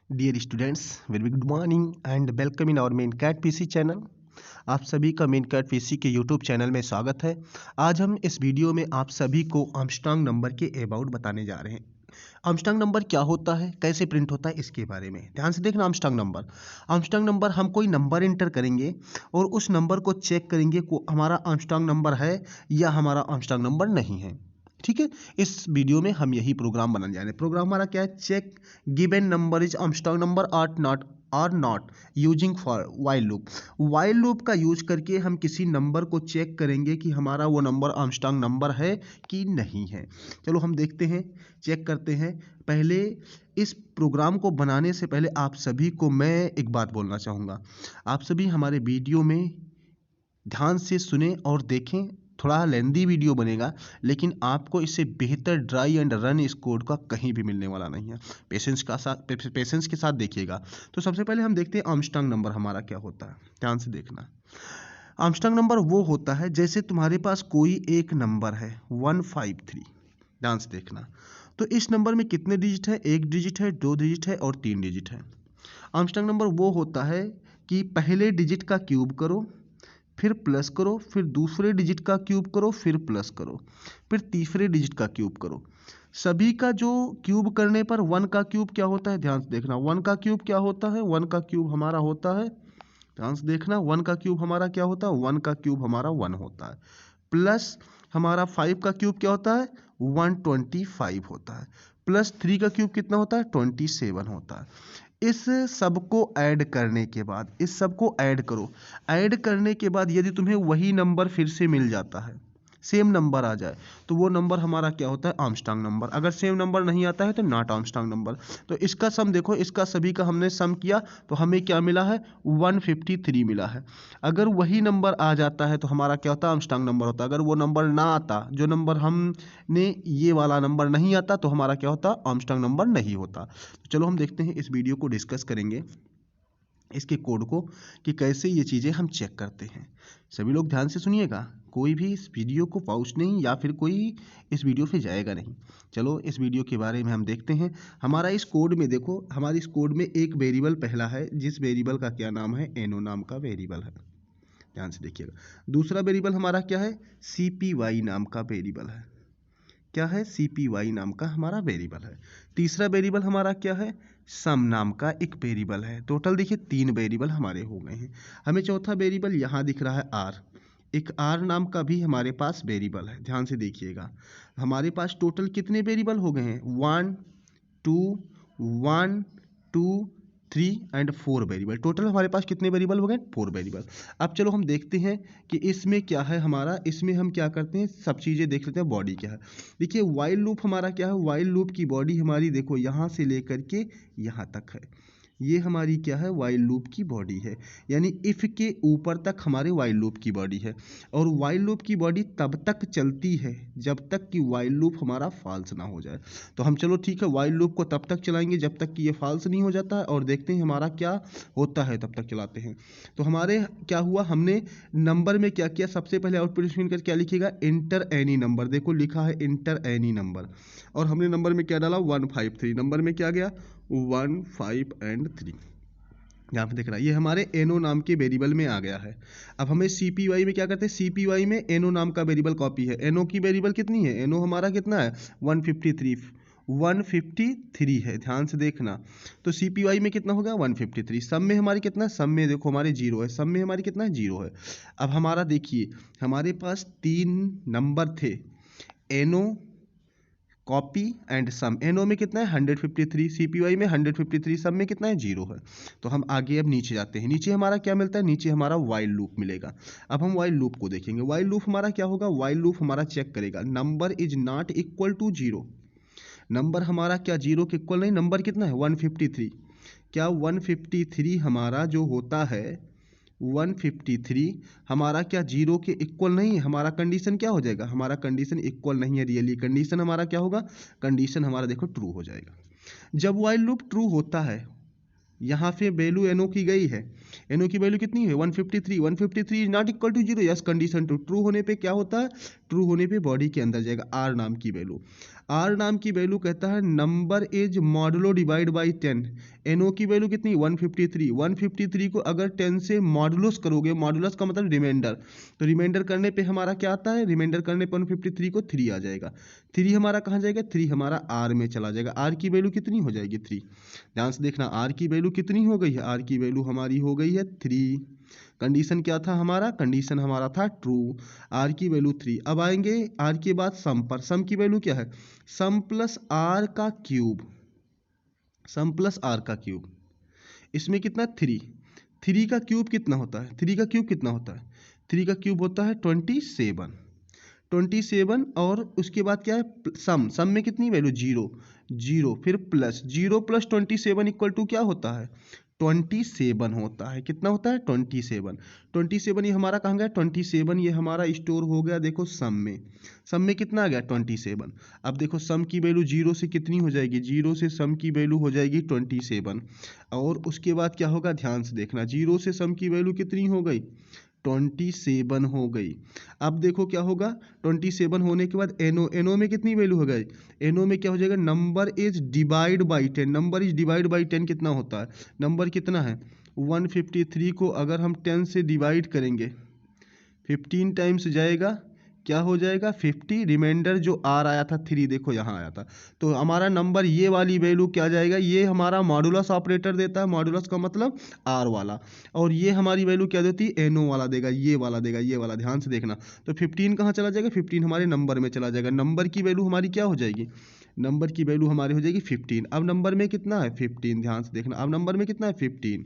Dear students, very good morning and welcome in our main cat PC channel. आप सभी का main cat PC के YouTube channel में स्वागत है। आज हम इस वीडियो में आप सभी को आर्मस्ट्रांग नंबर के अबाउट बताने जा रहे हैं। आर्मस्ट्रांग नंबर क्या होता है, कैसे प्रिंट होता है, इसके बारे में ध्यान से देखना। आर्मस्ट्रांग नंबर हम कोई नंबर इंटर करेंगे और उस नंबर को चेक करेंगे को हमारा आर्मस्ट्रांग नंबर है या हमारा आर्मस्ट्रांग नंबर नहीं है। ठीक है, इस वीडियो में हम यही प्रोग्राम बनाने जा रहे हैं। प्रोग्राम हमारा क्या है? Check given number is Armstrong number or not using for while loop. While loop का यूज करके हम किसी नंबर को चेक करेंगे कि हमारा वो नंबर आर्मस्ट्रांग नंबर है कि नहीं है। चलो हम देखते हैं, चेक करते हैं। पहले इस प्रोग्राम को बनाने से पहले आप सभी को मैं एक बात बोलना चाहूँगा। आप सभी हमारे वीडियो में ध्यान से सुने और देखें। थोड़ा लेंदी वीडियो बनेगा, लेकिन आपको इससे बेहतर ड्राई एंड रन इस कोड का कहीं भी मिलने वाला नहीं है। पेशेंस के साथ देखिएगा। तो सबसे पहले हम देखते हैं आर्मस्ट्रांग नंबर हमारा क्या होता है। ध्यान से देखना। आर्मस्ट्रांग नंबर वो होता है जैसे तुम्हारे पास कोई एक नंबर है 153। ध्यान से देखना। तो इस नंबर में कितने डिजिट है? एक डिजिट है, दो डिजिट है और तीन डिजिट है। आर्मस्ट्रांग नंबर वो होता है कि पहले डिजिट का क्यूब करो, फिर प्लस करो, फिर दूसरे डिजिट का क्यूब करो, फिर प्लस करो, फिर तीसरे डिजिट का क्यूब करो। सभी का जो क्यूब करने पर वन का क्यूब क्या होता है? ध्यान से देखना। वन का क्यूब क्या होता है? वन का क्यूब हमारा होता है, ध्यान से देखना, वन का क्यूब हमारा क्या होता है? वन का क्यूब हमारा वन होता है। प्लस हमारा 5 का क्यूब क्या होता है? 125 होता है। प्लस 3 का क्यूब कितना होता है? 27 होता है। इस सबको ऐड करने के बाद, इस सबको ऐड करो। ऐड करने के बाद यदि तुम्हें वही नंबर फिर से मिल जाता है, सेम नंबर आ जाए, तो वो नंबर हमारा क्या होता है? Armstrong number. अगर सेम नंबर नहीं आता है तो नॉट आर्मस्ट्रांग नंबर। तो इसका सम देखो, इसका सभी का हमने सम किया तो हमें क्या मिला है? 153 मिला है। अगर वही नंबर आ जाता है तो हमारा क्या होता है? आर्मस्ट्रांग नंबर होता है। अगर वो नंबर ना आता, जो नंबर हमने ये वाला नंबर नहीं आता, तो हमारा क्या होता? आर्मस्ट्रांग नंबर नहीं होता। तो चलो हम देखते हैं, इस वीडियो को डिस्कस करेंगे इसके कोड को कि कैसे ये चीज़ें हम चेक करते हैं। सभी लोग ध्यान से सुनिएगा, कोई भी इस वीडियो को पॉज नहीं या फिर कोई इस वीडियो पे जाएगा नहीं। चलो इस वीडियो के बारे में हम देखते हैं। हमारा इस कोड में देखो, हमारे इस कोड में एक वेरिएबल पहला है, जिस वेरिएबल का क्या नाम है? एनो नाम का वेरिएबल है। ध्यान से देखिएगा। दूसरा वेरिएबल हमारा क्या है? CPY नाम का वेरिएबल है। क्या है? CPY नाम का हमारा वेरिएबल है। तीसरा वेरिएबल हमारा क्या है? सम नाम का एक वेरिएबल है। टोटल देखिए 3 वेरिएबल हमारे हो गए हैं। हमें चौथा वेरिएबल यहाँ दिख रहा है R। एक R नाम का भी हमारे पास वेरिएबल है। ध्यान से देखिएगा, हमारे पास टोटल कितने वेरिएबल हो गए हैं? 1 2 1 2 3 एंड 4 वेरिएबल। टोटल हमारे पास कितने वेरिएबल हो गए? 4 वेरिएबल। अब चलो हम देखते हैं कि इसमें क्या है हमारा। इसमें हम क्या करते हैं, सब चीज़ें देख लेते हैं। बॉडी क्या है? देखिए वाइल लूप हमारा क्या है? वाइल लूप की बॉडी हमारी देखो यहाँ से लेकर के यहाँ तक है। ये हमारी क्या है? वाइल लूप की बॉडी है। यानी इफ़ के ऊपर तक हमारे वाइल लूप की बॉडी है। और वाइल लूप की बॉडी तब तक चलती है जब तक कि वाइल लूप हमारा फॉल्स ना हो जाए। तो हम चलो ठीक है, वाइल लूप को तब तक चलाएंगे जब तक कि ये फॉल्स नहीं हो जाता है, और देखते हैं हमारा क्या होता है। तब तक चलाते हैं। तो हमारे क्या हुआ, हमने नंबर में क्या किया? सबसे पहले आउटपुट स्क्रीन कर क्या लिखेगा? Inter any number. देखो लिखा है इंटर एनी नंबर, और हमने नंबर में क्या डाला? 153। नंबर में क्या गया? 1 5 एंड 3। यहाँ पे दिख रहा है, ये हमारे एनो नाम के वेरिएबल में आ गया है। अब हमें CPY में क्या करते हैं? CPY में एनो नाम का वेरिएबल कॉपी है। एनो की वेरिएबल कितनी है? एनो हमारा कितना है? 153 है। ध्यान से देखना। तो CPY में कितना हो गया? 153। सब में हमारी कितना है? सब में देखो हमारे 0 है। सब में हमारी कितना है? 0 है। अब हमारा देखिए, हमारे पास 3 नंबर थे, एनो, कॉपी एंड सम। एनो में कितना है? 153। CPY में 153। सम में कितना है? 0 है। तो हम आगे अब नीचे जाते हैं। नीचे हमारा क्या मिलता है? नीचे हमारा वाइल लूप मिलेगा। अब हम वाइल लूप को देखेंगे। वाइल लूप हमारा क्या होगा? वाइल लूप हमारा चेक करेगा, number is not equal to 0। Number हमारा क्या 0 के इक्वल नहीं? नंबर कितना है? 153। क्या 153 हमारा जो होता है, 153 हमारा क्या 0 के इक्वल नहीं है? हमारा कंडीशन क्या हो जाएगा? हमारा कंडीशन इक्वल नहीं है रियली। कंडीशन हमारा क्या होगा? कंडीशन हमारा देखो ट्रू हो जाएगा। जब वाइल लूप ट्रू होता है, यहाँ पे वैल्यू एनो की गई है। एनो की वैल्यू कितनी है? 153। 153 is not equal to 0। Yes condition true. True होने पे क्या होता है? ट्रू होने पे बॉडी के अंदर जाएगा आर नाम की वैल्यू। आर नाम की वैल्यू कहता है number is modulo divide by 10। NO की वैल्यू कितनी 153। 153 को अगर 10 से मॉडुलस करोगे, मॉडुलस का मतलब रिमाइंडर, तो रिमाइंडर करने पे हमारा क्या आता है, रिमाइंडर करने पर 153 को 3 आ जाएगा। 3 हमारा कहाँ जाएगा, 3 हमारा आर में चला जाएगा। आर की वैल्यू कितनी हो जाएगी 3। ध्यान से देखना आर की वैल्यू कितनी हो गई है, आर की वैल्यू हमारी हो गई है 3। कंडीशन क्या था हमारा, कंडीशन हमारा था ट्रू। आर की वैल्यू 3। अब आएंगे आर के बाद सम पर। सम की वैल्यू क्या है, सम प्लस आर का क्यूब, सम प्लस आर का क्यूब। इसमें कितना 3, 3 का क्यूब कितना होता है, 3 का क्यूब कितना होता है, 3 का क्यूब होता है 27। 27 और उसके बाद क्या है सम, सम में कितनी वैल्यू 0, 0 फिर प्लस 0 प्लस 27 इक्वल टू क्या होता है 27 होता है। कितना होता है 27। 27 ये हमारा कहाँ गया 27, ये हमारा स्टोर हो गया देखो सम में। सम में कितना आ गया 27। अब देखो सम की वैल्यू 0 से कितनी हो जाएगी, 0 से सम की वैल्यू हो जाएगी 27। और उसके बाद क्या होगा ध्यान से देखना, 0 से सम की वैल्यू कितनी हो गई 27 हो गई। अब देखो क्या होगा 27 होने के बाद एनओ, एनओ में कितनी वैल्यू हो गई, एनओ में क्या हो जाएगा number is divide by 10। Number is divide by 10 कितना होता है, नंबर कितना है 153 को अगर हम 10 से डिवाइड करेंगे 15 टाइम्स जाएगा, क्या हो जाएगा 50। रिमाइंडर जो आर आया था 3 देखो यहाँ आया था, तो हमारा नंबर ये वाली वैल्यू क्या जाएगा, ये हमारा मॉडुलस ऑपरेटर देता है, मॉडुलस का मतलब आर वाला, और ये हमारी वैल्यू क्या देती है एनओ वाला देगा, ये वाला देगा, ये वाला। ध्यान से देखना तो 15 कहाँ चला जाएगा, 15 हमारे नंबर में चला जाएगा। नंबर की वैल्यू हमारी क्या हो जाएगी, नंबर की वैल्यू हमारी हो जाएगी 15। अब नंबर में कितना है 15, ध्यान से देखना अब नंबर में कितना है 15,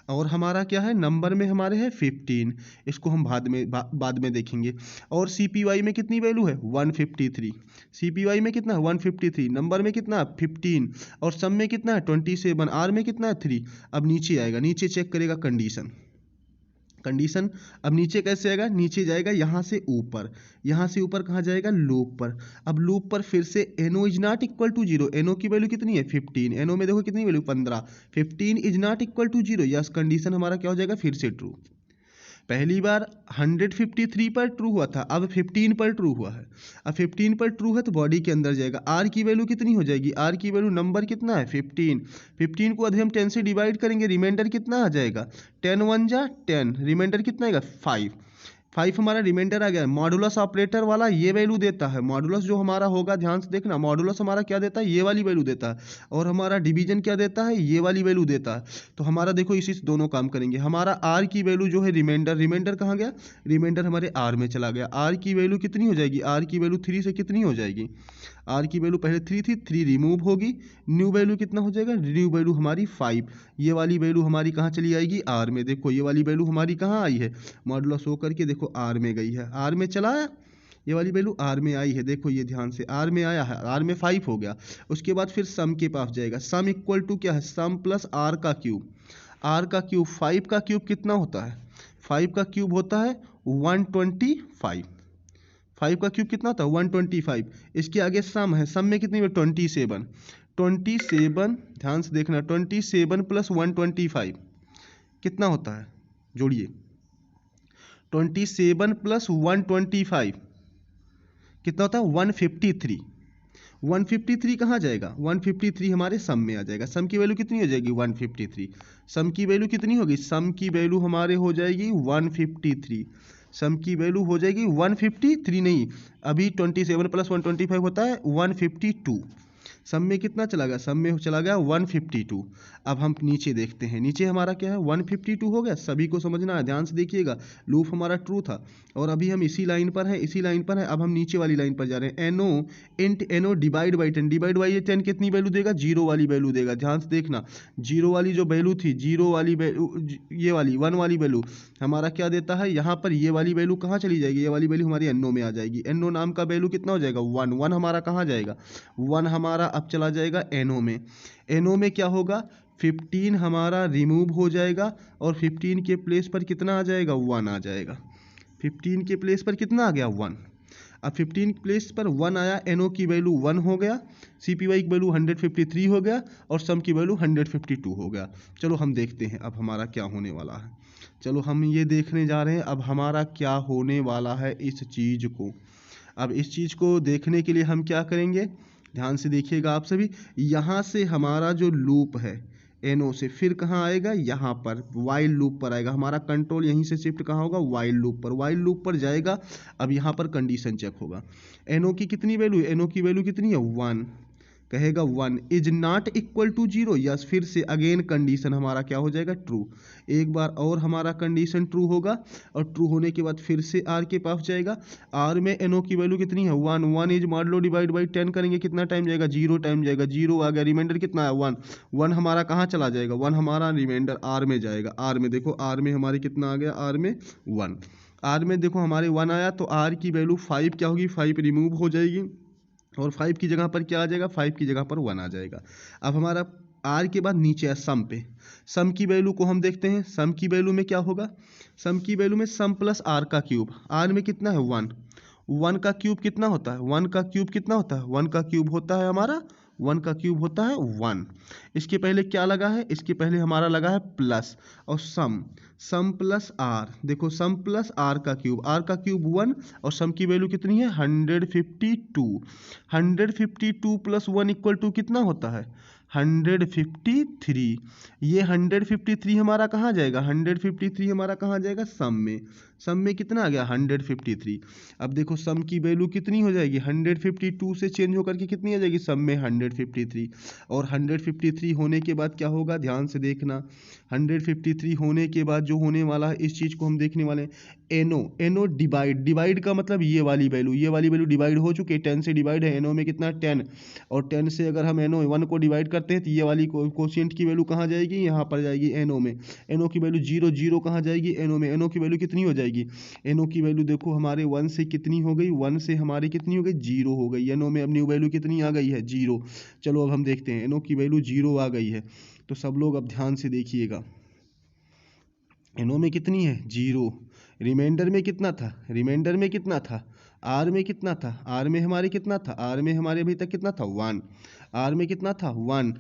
और हमारा क्या है नंबर में हमारे है 15। इसको हम बाद में देखेंगे। और CPY में कितनी वैल्यू है 153, CPY में कितना है 153, नंबर में कितना है 15 और सम में कितना है 27, आर में कितना है 3। अब नीचे आएगा, नीचे चेक करेगा कंडीशन, कंडीशन अब नीचे कैसे आएगा, नीचे जाएगा यहाँ से ऊपर, यहाँ से ऊपर कहाँ जाएगा लूप पर। अब लूप पर फिर से NO is not equal to 0, NO की वैल्यू कितनी है 15, एनओ में देखो कितनी value 15, 15 is not equal to 0, yes condition हमारा क्या हो जाएगा फिर से ट्रू। पहली बार 153 पर ट्रू हुआ था, अब 15 पर ट्रू हुआ है। अब 15 पर ट्रू है तो बॉडी के अंदर जाएगा, आर की वैल्यू कितनी हो जाएगी, आर की वैल्यू नंबर कितना है 15, 15 को हम 10 से डिवाइड करेंगे, रिमाइंडर कितना आ जाएगा 10 1 जा 10, रिमाइंडर कितना आएगा 5, 5 हमारा रिमाइंडर आ गया। मॉडुलस ऑपरेटर वाला ये वैल्यू देता है, मॉडुलस जो हमारा होगा ध्यान से देखना, मॉडुलस हमारा क्या देता है ये वाली वैल्यू देता है, और हमारा डिवीजन क्या देता है ये वाली वैल्यू देता है। तो हमारा देखो इसी से दोनों काम करेंगे। हमारा आर की वैल्यू जो है रिमाइंडर, रिमाइंडर कहाँ गया, रिमाइंडर हमारे आर में चला गया। आर की वैल्यू कितनी हो जाएगी, आर की वैल्यू 3 से कितनी हो जाएगी, आर की वैल्यू पहले 3 थी, 3 रिमूव होगी, न्यू वैल्यू कितना हो जाएगा, न्यू वैल्यू हमारी 5। ये वाली वैल्यू हमारी कहाँ चली आएगी आर में, देखो ये वाली वैल्यू हमारी कहाँ आई है मॉडुलस होकर के देखो आर में गई है, आर में चला आया, ये वाली वैल्यू आर में आई है, देखो ये ध्यान से आर में आया है, आर में 5 हो गया। उसके बाद फिर सम के पास जाएगा, सम इक्वल टू क्या है सम प्लस आर का क्यूब, आर का क्यूब 5 का क्यूब कितना होता है, 5 का क्यूब होता है 125, 5 का क्यूब कितना होता है 125। इसके आगे सम है, सम में कितनी 27, 27 ध्यान से देखना 27 प्लस 125 कितना होता है, जोड़िए 27 प्लस 125 कितना होता है 153, 153 कहाँ जाएगा 153 हमारे सम में आ जाएगा। सम की वैल्यू कितनी हो जाएगी 153, सम की वैल्यू कितनी होगी, सम की वैल्यू हमारे हो जाएगी 153, सम की वैल्यू हो जाएगी 153 नहीं, अभी 27 प्लस 125 होता है 152, सम में कितना चला गया, सम में चला गया 152। अब हम नीचे देखते हैं, नीचे हमारा क्या है 152 हो गया, सभी को समझना है ध्यान से देखिएगा, लूप हमारा ट्रू था और अभी हम इसी लाइन पर हैं, इसी लाइन पर है। अब हम नीचे वाली लाइन पर जा रहे हैं, NO int NO divide by 10, divide by 10 कितनी वैल्यू देगा, 0 वाली वैल्यू देगा। ध्यान से देखना 0 वाली जो वैल्यू थी, 0 वाली ये वाली 1 वाली वैल्यू हमारा क्या देता है, यहाँ पर ये वाली वैल्यू कहाँ चली जाएगी, ये वाली वैल्यू हमारी एनओ में आ जाएगी। एनओ नाम का वैल्यू कितना हो जाएगा 1, 1 हमारा कहाँ जाएगा 1 हमारा अब चला जाएगा एनओ में। एनओ में क्या होगा 15 हमारा रिमूव हो जाएगा और 15 के प्लेस पर कितना आ जाएगा 1 आ जाएगा, 15 के प्लेस पर कितना आ गया 1। अब 15 प्लेस पर 1 आया, एनओ की वैल्यू 1 हो गया, CPY की वैल्यू 153 हो गया और सम की वैल्यू 152 हो गया। चलो हम देखते हैं अब हमारा क्या होने वाला है, चलो हम ये देखने जा रहे हैं अब हमारा क्या होने वाला है इस चीज़ को। अब इस चीज़ को देखने के लिए हम क्या करेंगे, ध्यान से देखिएगा आप सभी, यहाँ से हमारा जो लूप है एनो से फिर कहाँ आएगा, यहाँ पर वाइल लूप पर आएगा। हमारा कंट्रोल यहीं से शिफ्ट कहाँ होगा, वाइल लूप पर। वाइल लूप पर जाएगा, अब यहाँ पर कंडीशन चेक होगा। एनो की कितनी वैल्यू है, एनो की वैल्यू कितनी है 1, कहेगा 1 is not equal to 0। Yes, फिर से अगेन कंडीशन हमारा क्या हो जाएगा, ट्रू। एक बार और हमारा कंडीशन ट्रू होगा, और ट्रू होने के बाद फिर से आर के पास जाएगा। आर में एनो की वैल्यू कितनी है 1, 1 इज मान लो डिवाइड बाई 10 करेंगे, कितना टाइम जाएगा, 0 टाइम जाएगा। 0 आ गया, रिमाइंडर कितना है 1, 1 हमारा कहाँ चला जाएगा, 1 हमारा रिमाइंडर आर में जाएगा। आर में देखो, आर में हमारे कितना आ गया, आर में 1। आर में देखो हमारे 1 आया, तो आर की वैल्यू 5 क्या होगी, 5 रिमूव हो जाएगी, और 5 की जगह पर क्या आ जाएगा, 5 की जगह पर 1 आ जाएगा। अब हमारा आर के बाद नीचे है सम पे। सम की वैल्यू को हम देखते हैं, सम की वैल्यू में क्या होगा, सम की वैल्यू में सम प्लस आर का क्यूब। आर में कितना है 1, 1 का क्यूब कितना होता है, 1 का क्यूब कितना होता है, 1 का क्यूब होता है हमारा, 1 का क्यूब होता है 1। इसके पहले क्या लगा है, इसके पहले हमारा लगा है प्लस, और सम, सम प्लस आर। देखो सम प्लस आर का क्यूब, आर का क्यूब 1, और सम की वैल्यू कितनी है 152। 152 प्लस 1 इक्वल टू कितना होता है 153। ये 153 हमारा कहाँ जाएगा, 153 हमारा कहाँ जाएगा, सम में। सम में कितना आ गया 153। अब देखो सम की वैल्यू कितनी हो जाएगी, 152 से चेंज होकर के कितनी आ जाएगी, सम में 153। और 153 होने के बाद क्या होगा, ध्यान से देखना। 153 होने के बाद जो होने वाला है, इस चीज़ को हम देखने वाले हैं। एनो, एनो डिवाइड, डिवाइड का मतलब ये वाली वैल्यू, ये वाली वैल्यू डिवाइड हो चुकी है, 10 से डिवाइड है। एनो में कितना 10, और 10 से अगर हम एनो 1 को डिवाइड करते हैं, तो ये वाली कोशिएंट की वैल्यू कहाँ जाएगी, यहाँ पर जाएगी एनो में। एनो की वैल्यू 0, 0 कहाँ जाएगी, एनो में। एनो की वैल्यू कितनी हो जाएगी, एनो की वैल्यू देखो हमारे 1 से कितनी हो गई, 1 से हमारी कितनी हो गई, 0 हो गई। एनो में अब न्यू वैल्यू कितनी आ गई है, 0। चलो अब हम देखते हैं, एनो की वैल्यू 0 आ गई है, तो सब लोग अब ध्यान से देखिएगा। एनो में कितनी है 0, रिमाइंडर में कितना था, रिमाइंडर में कितना था, आर में कितना था, आर में हमारे कितना था, आर में हमारे अभी तक कितना था 1, आर में कितना था 1,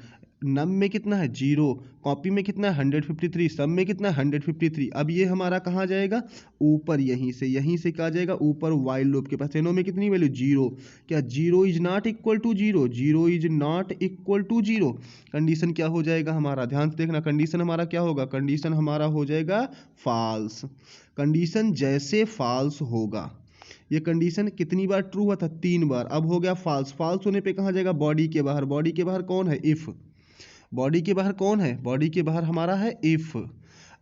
नम में कितना है 0, कॉपी में कितना है 153, सम में कितना है 153। अब ये हमारा कहाँ जाएगा, ऊपर, यहीं से क्या जाएगा, ऊपर वाइल लूप के पास। एनो में कितनी वैल्यू 0, क्या 0 is not equal to 0, 0 is not equal to 0। Condition क्या हो जाएगा हमारा, ध्यान से देखना, कंडीशन हमारा क्या होगा, कंडीशन हमारा हो जाएगा फॉल्स। कंडीशन जैसे फॉल्स होगा, ये कंडीशन कितनी बार ट्रू हुआ था, 3 बार, अब हो गया फॉल्स। फॉल्स होने पे कहाँ जाएगा, बॉडी के बाहर। बॉडी के बाहर कौन है, इफ। बॉडी के बाहर कौन है, बॉडी के बाहर हमारा है इफ।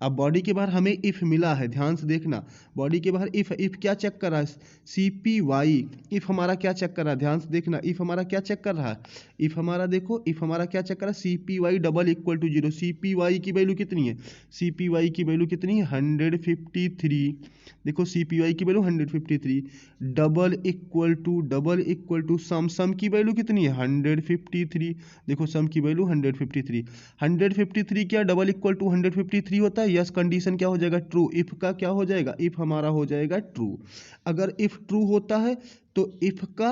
अब बॉडी के बाहर हमें इफ मिला है, ध्यान से देखना, बॉडी के बाहर इफ, इफ क्या चेक कर रहा है, CPY। इफ हमारा क्या चेक कर रहा है, ध्यान से देखना, इफ हमारा क्या चेक कर रहा है, इफ हमारा देखो, इफ हमारा क्या चेक कर रहा है, CPY double equal to 0। CPY की वैल्यू कितनी है, CPY की वैल्यू कितनी है 153। देखो CPY की value 153, double equal to some, सम की वैल्यू कितनी है 153। देखो सम की वैल्यू 153, 153 क्या डबल इक्वल टू 153 होता है, यस। कंडीशन क्या हो जाएगा, ट्रू। इफ का क्या हो जाएगा, इफ हमारा हो जाएगा ट्रू। अगर इफ ट्रू होता है तो इफ का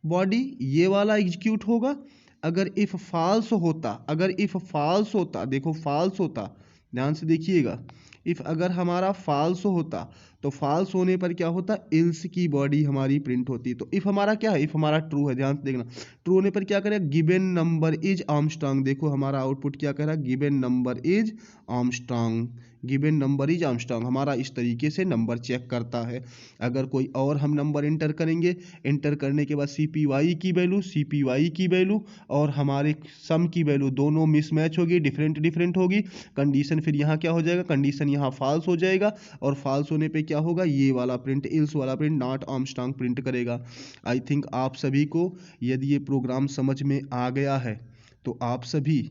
बॉडी ये वाला एग्जीक्यूट होगा। अगर इफ फॉल्स होता, अगर इफ फॉल्स होता, देखो फॉल्स होता, ध्यान से देखिएगा, इफ अगर हमारा फॉल्स होता तो फॉल्स होने पर क्या होता, इल्स की बॉडी हमारी प्रिंट होती। तो इफ हमारा क्या है, इफ हमारा ट्रू है, ध्यान से देखना, ट्रू होने पर क्या करेगा, गिवन नंबर इज आर्मस्ट्रांग। देखो हमारा आउटपुट क्या कह रहा है, given number is Armstrong, given number is Armstrong. हमारा इस तरीके से नंबर चेक करता है। अगर कोई और हम नंबर इंटर करेंगे, इंटर करने के बाद CPY की वैल्यू और हमारे सम की वैल्यू दोनों मिसमैच होगी, डिफरेंट होगी। कंडीशन फिर यहाँ क्या हो जाएगा, कंडीशन यहाँ फॉल्स हो जाएगा, और फॉल्स होने पे क्या होगा, ये वाला प्रिंट, इल्स वाला प्रिंट, नॉट आर्मस्ट्रांग प्रिंट करेगा। आई थिंक आप सभी को यदि ये प्रोग्राम समझ में आ गया है तो आप सभी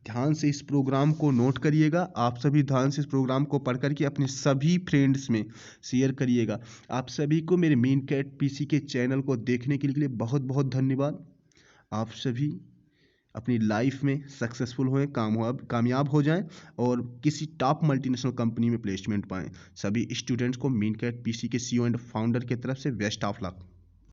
ध्यान से इस प्रोग्राम को नोट करिएगा। आप सभी ध्यान से इस प्रोग्राम को पढ़ करके अपने सभी फ्रेंड्स में शेयर करिएगा। आप सभी को मेरे मेन कैट PC के चैनल को देखने के लिए बहुत बहुत धन्यवाद। आप सभी अपनी लाइफ में सक्सेसफुल होएं, कामयाब हो जाएं और किसी टॉप मल्टीनेशनल कंपनी में प्लेसमेंट पाएं। सभी स्टूडेंट्स को मेन कैट PC के CEO एंड फाउंडर की तरफ से बेस्ट ऑफ लक।